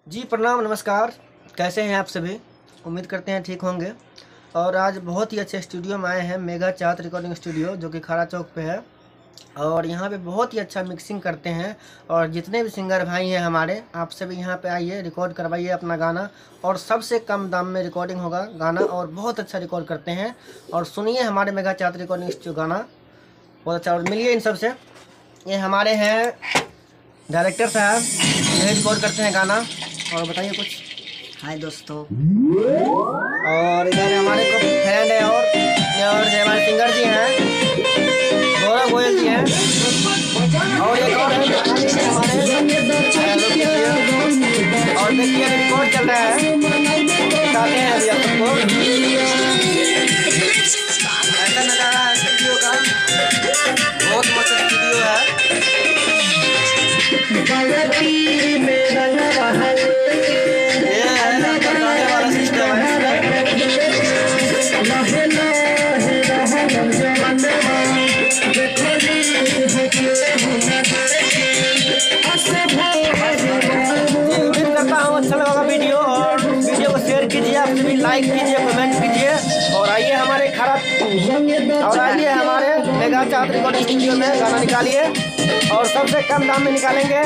जी प्रणाम, नमस्कार। कैसे हैं आप सभी? उम्मीद करते हैं ठीक होंगे। और आज बहुत ही अच्छे स्टूडियो में आए हैं, मेगा चाहत रिकॉर्डिंग स्टूडियो, जो कि खारा चौक पे है। और यहाँ पे बहुत ही अच्छा मिक्सिंग करते हैं। और जितने भी सिंगर भाई हैं हमारे, आप सभी यहाँ पे आइए, रिकॉर्ड करवाइए अपना गाना। और सबसे कम दाम में रिकॉर्डिंग होगा गाना, और बहुत अच्छा रिकॉर्ड करते हैं। और सुनिए हमारे मेगा चाहत रिकॉर्डिंग स्टूडियो गाना बहुत अच्छा। और मिलिए इन सबसे। ये हमारे हैं डायरेक्टर साहब, यही रिकॉर्ड करते हैं गाना। और बताइए कुछ। हाय दोस्तों। और इधर हमारे को फ्रेंड है, और ये हमारे सिंगर जी हैं, गौरव गोयल जी हैं। और एक और है हमारे हेलो कीजिए। और देखिए रिकॉर्ड चल रहा है, दिखाते हैं अभी आप सबको। ऐसा नज़ारा है स्टूडियो का, बहुत मस्त स्टूडियो है। ये है गाने वाला सिस्टम है। उम्मीद करता हूँ अच्छा लगा वीडियो, और वीडियो को शेयर कीजिए, आप सभी लाइक कीजिए, कमेंट कीजिए। और आइए हमारे मेगा चाहत रिकॉर्डिंग स्टूडियो में गाना निकालिए, और सबसे कम दाम में निकालेंगे।